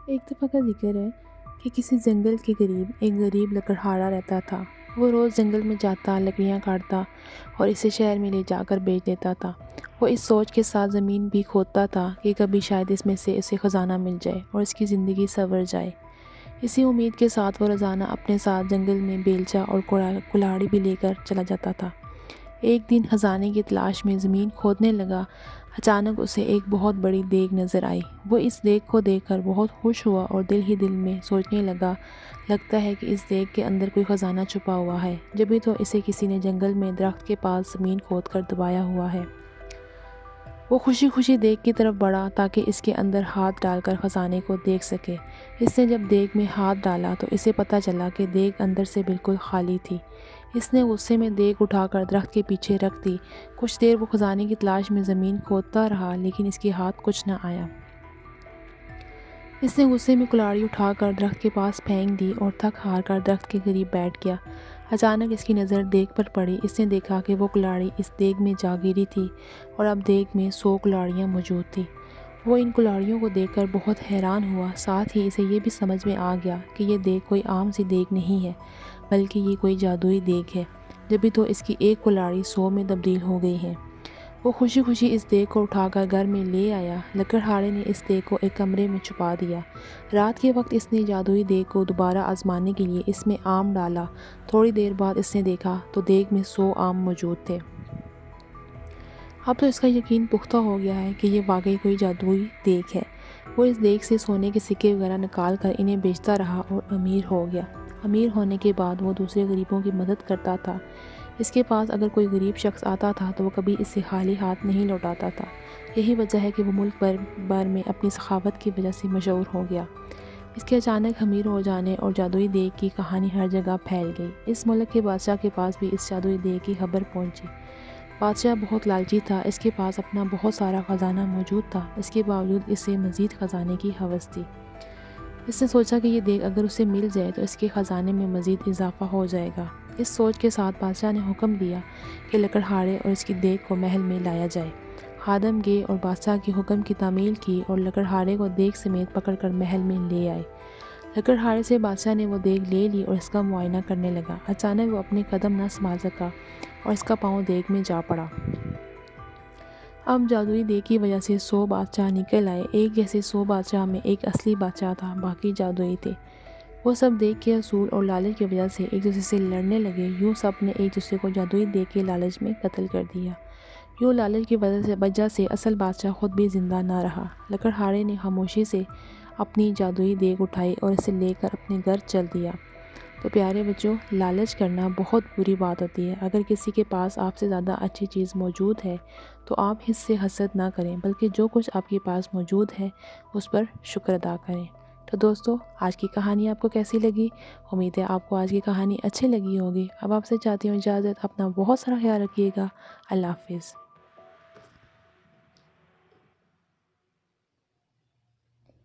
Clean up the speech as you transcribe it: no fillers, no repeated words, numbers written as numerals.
ایک دفعہ کا ذکر ہے کہ کسی جنگل کے قریب ایک غریب لکڑہارا رہتا تھا۔ وہ روز جنگل میں جاتا، لکڑیاں کاٹتا اور اسے شہر میں لے جا کر بیچ دیتا تھا۔ وہ اس سوچ کے ساتھ زمین بھی کھودتا تھا کہ کبھی شاید اس میں سے اسے خزانہ مل جائے اور اس کی زندگی سنور جائے۔ اسی امید کے ساتھ وہ روزانہ اپنے ساتھ جنگل میں بیلچہ اور کلاڑی بھی لے کر چلا جاتا تھا۔ ایک دن خزانے کی تلاش میں زمین کھودنے لگا۔ اچانک اسے ایک بہت بڑی دیگ نظر آئی۔ وہ اس دیگ کو دیکھ کر بہت خوش ہوا اور دل ہی دل میں سوچنے لگا، لگتا ہے کہ اس دیگ کے اندر کوئی خزانہ چھپا ہوا ہے، جبھی تو اسے کسی نے جنگل میں درخت کے پاس زمین کھود کر دبایا ہوا ہے۔ وہ خوشی خوشی دیگ کی طرف بڑھا تاکہ اس کے اندر ہاتھ ڈال کر خزانے کو دیکھ سکے۔ اس نے جب دیگ میں ہاتھ ڈالا تو اسے پتہ چلا کہ دیگ اندر سے بالکل خالی تھی۔ اس نے غصے میں دیگ اٹھا کر درخت کے پیچھے رکھ دی۔ کچھ دیر وہ خزانے کی تلاش میں زمین کھودتا رہا لیکن اس کے ہاتھ کچھ نہ آیا۔ اس نے غصے میں کلاڑی اٹھا کر درخت کے پاس پھینک دی اور تھک ہار کر درخت کے قریب بیٹھ گیا۔ اچانک اس کی نظر دیگ پر پڑی۔ اس نے دیکھا کہ وہ کلاڑی اس دیگ میں جا گری تھی اور اب دیگ میں 100 کلاڑیاں موجود تھیں۔ وہ ان کلاڑیوں کو دیکھ کر بہت حیران ہوا، ساتھ ہی اسے یہ بھی سمجھ میں آ گیا کہ یہ دیگ کوئی عام سی دیگ نہیں ہے بلکہ یہ کوئی جادوئی دیگ ہے، جبھی تو اس کی ایک کلاڑی 100 میں تبدیل ہو گئی ہے۔ وہ خوشی خوشی اس دیگ کو اٹھا کر گھر میں لے آیا۔ لکڑہارے نے اس دیگ کو ایک کمرے میں چھپا دیا۔ رات کے وقت اس نے جادوئی دیگ کو دوبارہ آزمانے کے لیے اس میں آم ڈالا۔ تھوڑی دیر بعد اس نے دیکھا تو دیگ میں 100 آم موجود تھے۔ اب تو اس کا یقین پختہ ہو گیا ہے کہ یہ واقعی کوئی جادوئی دیگ ہے۔ وہ اس دیگ سے سونے کے سکے وغیرہ نکال کر انہیں بیچتا رہا اور امیر ہو گیا۔ امیر ہونے کے بعد وہ دوسرے غریبوں کی مدد کرتا تھا۔ اس کے پاس اگر کوئی غریب شخص آتا تھا تو وہ کبھی اسے خالی ہاتھ نہیں لوٹاتا تھا۔ یہی وجہ ہے کہ وہ ملک بھر میں اپنی سخاوت کی وجہ سے مشہور ہو گیا۔ اس کے اچانک امیر ہو جانے اور جادوئی دیگ کی کہانی ہر جگہ پھیل گئی۔ اس ملک کے بادشاہ کے پاس بھی اس جادوئی دیگ کی خبر پہنچی۔ بادشاہ بہت لالچی تھا، اس کے پاس اپنا بہت سارا خزانہ موجود تھا، اس کے باوجود اسے مزید خزانے کی ہوس تھی۔ اس نے سوچا کہ یہ دیگ اگر اسے مل جائے تو اس کے خزانے میں مزید اضافہ ہو جائے گا۔ اس سوچ کے ساتھ بادشاہ نے حکم دیا کہ لکڑہارے اور اس کی دیگ کو محل میں لایا جائے۔ خادم گئے اور بادشاہ کے حکم کی تعمیل کی اور لکڑہارے کو دیگ سمیت پکڑ کر محل میں لے آئے۔ لکڑہارے سے بادشاہ نے وہ دیگ لے لی اور اس کا معائنہ کرنے لگا۔ اچانک وہ اپنے قدم نہ سنبھال سکا اور اس کا پاؤں دیگ میں جا پڑا۔ اب جادوئی دیگ کی وجہ سے 100 بادشاہ نکل آئے۔ ایک جیسے 100 بادشاہ میں ایک اصلی بادشاہ تھا، باقی جادوئی تھے۔ وہ سب دیگ کے اصول اور لالچ کی وجہ سے ایک دوسرے سے لڑنے لگے۔ یوں سب نے ایک دوسرے کو جادوئی دیگ کے لالچ میں قتل کر دیا۔ یوں لالچ کی وجہ سے اصل بادشاہ خود بھی زندہ نہ رہا۔ لکڑہارے نے خاموشی سے اپنی جادوئی دیگ اٹھائی اور اسے لے کر اپنے گھر چل دیا۔ تو پیارے بچوں، لالچ کرنا بہت بری بات ہوتی ہے۔ اگر کسی کے پاس آپ سے زیادہ اچھی چیز موجود ہے تو آپ اس سے حسد نہ کریں بلکہ جو کچھ آپ کے پاس موجود ہے اس پر شکر ادا کریں۔ تو دوستو، آج کی کہانی آپ کو کیسی لگی؟ امید ہے آپ کو آج کی کہانی اچھی لگی ہوگی۔ اب آپ سے چاہتی ہوں اجازت، اپنا بہت سارا خیال رکھیے گا۔ اللہ حافظ۔